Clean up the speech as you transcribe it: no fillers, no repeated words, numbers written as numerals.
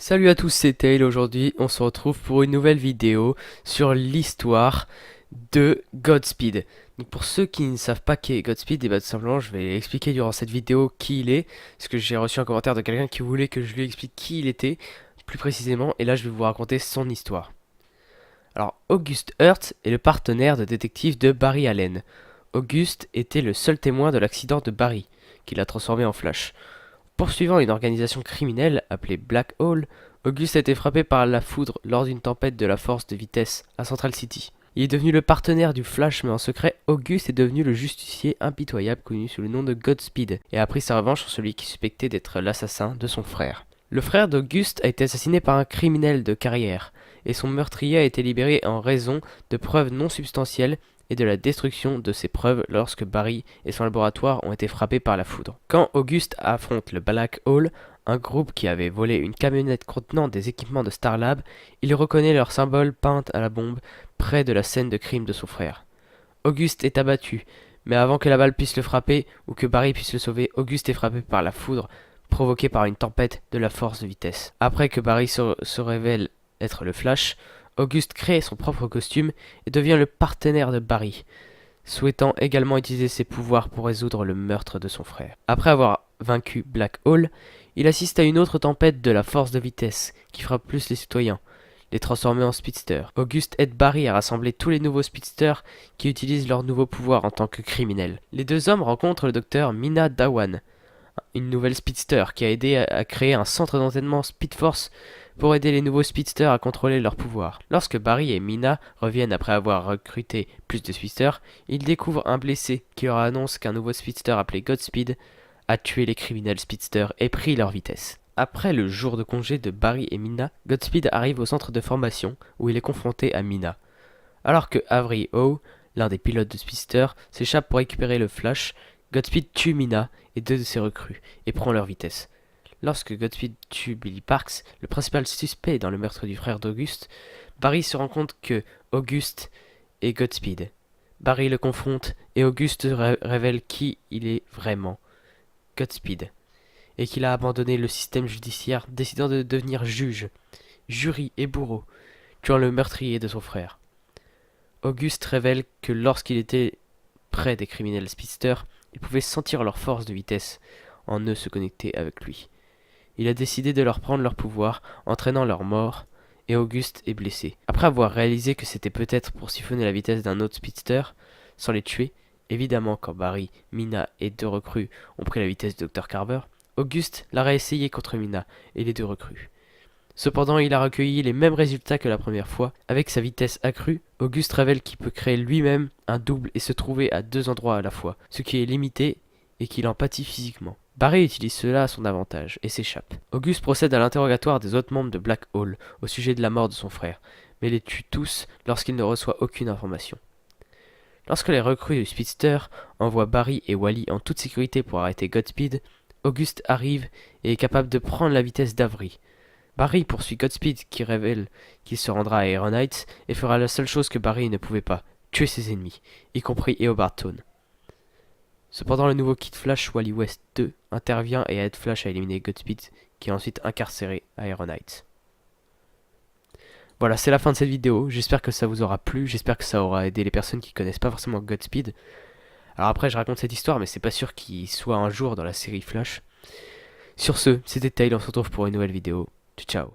Salut à tous, c'est Tail. Aujourd'hui, on se retrouve pour une nouvelle vidéo sur l'histoire de Godspeed. Donc pour ceux qui ne savent pas qui est Godspeed, et tout simplement, je vais expliquer durant cette vidéo qui il est, parce que j'ai reçu un commentaire de quelqu'un qui voulait que je lui explique qui il était, plus précisément, et là je vais vous raconter son histoire. Alors, August Hurt est le partenaire de détective de Barry Allen. August était le seul témoin de l'accident de Barry, qui l'a transformé en Flash. Poursuivant une organisation criminelle appelée Black Hole, Auguste a été frappé par la foudre lors d'une tempête de la force de vitesse à Central City. Il est devenu le partenaire du Flash, mais en secret, Auguste est devenu le justicier impitoyable connu sous le nom de Godspeed et a pris sa revanche sur celui qui suspectait d'être l'assassin de son frère. Le frère d'Auguste a été assassiné par un criminel de carrière, et son meurtrier a été libéré en raison de preuves non substantielles et de la destruction de ces preuves lorsque Barry et son laboratoire ont été frappés par la foudre. Quand Auguste affronte le Black Hole, un groupe qui avait volé une camionnette contenant des équipements de Starlab, il reconnaît leur symbole peint à la bombe près de la scène de crime de son frère. Auguste est abattu, mais avant que la balle puisse le frapper ou que Barry puisse le sauver, Auguste est frappé par la foudre provoquée par une tempête de la force de vitesse. Après que Barry se révèle être le Flash, Auguste crée son propre costume et devient le partenaire de Barry, souhaitant également utiliser ses pouvoirs pour résoudre le meurtre de son frère. Après avoir vaincu Black Hole, il assiste à une autre tempête de la force de vitesse qui frappe plus les citoyens, les transformer en speedsters. Auguste aide Barry à rassembler tous les nouveaux speedsters qui utilisent leurs nouveaux pouvoirs en tant que criminels. Les deux hommes rencontrent le docteur Mina Dawan, une nouvelle speedster qui a aidé à créer un centre d'entraînement Speed Force pour aider les nouveaux speedsters à contrôler leurs pouvoirs. Lorsque Barry et Mina reviennent après avoir recruté plus de speedsters, ils découvrent un blessé qui leur annonce qu'un nouveau speedster appelé Godspeed a tué les criminels speedsters et pris leur vitesse. Après le jour de congé de Barry et Mina, Godspeed arrive au centre de formation où il est confronté à Mina. Alors que Avery O, l'un des pilotes de speedster, s'échappe pour récupérer le Flash, Godspeed tue Mina et deux de ses recrues et prend leur vitesse. Lorsque Godspeed tue Billy Parks, le principal suspect dans le meurtre du frère d'Auguste, Barry se rend compte que Auguste est Godspeed. Barry le confronte et Auguste révèle qui il est vraiment, Godspeed, et qu'il a abandonné le système judiciaire décidant de devenir juge, jury et bourreau, tuant le meurtrier de son frère. Auguste révèle que lorsqu'il était près des criminels speedsters, il pouvait sentir leur force de vitesse en eux se connecter avec lui. Il a décidé de leur prendre leur pouvoir, entraînant leur mort, et Auguste est blessé. Après avoir réalisé que c'était peut-être pour siphonner la vitesse d'un autre speedster, sans les tuer, évidemment quand Barry, Mina et deux recrues ont pris la vitesse de Dr. Carver, Auguste l'a réessayé contre Mina et les deux recrues. Cependant, il a recueilli les mêmes résultats que la première fois. Avec sa vitesse accrue, Auguste révèle qu'il peut créer lui-même un double et se trouver à deux endroits à la fois, ce qui est limité et qu'il en pâtit physiquement. Barry utilise cela à son avantage et s'échappe. Auguste procède à l'interrogatoire des autres membres de Black Hole au sujet de la mort de son frère, mais les tue tous lorsqu'il ne reçoit aucune information. Lorsque les recrues du Speedster envoient Barry et Wally en toute sécurité pour arrêter Godspeed, Auguste arrive et est capable de prendre la vitesse d'Avery. Barry poursuit Godspeed qui révèle qu'il se rendra à Iron Heights et fera la seule chose que Barry ne pouvait pas, tuer ses ennemis, y compris Eobard Thawne. Cependant, le nouveau Kid Flash Wally West 2 intervient et aide Flash à éliminer Godspeed, qui est ensuite incarcéré à Iron Heights. Voilà, c'est la fin de cette vidéo. J'espère que ça vous aura plu, j'espère que ça aura aidé les personnes qui connaissent pas forcément Godspeed. Alors après, je raconte cette histoire, mais c'est pas sûr qu'il soit un jour dans la série Flash. Sur ce, c'était Tail, on se retrouve pour une nouvelle vidéo. Ciao.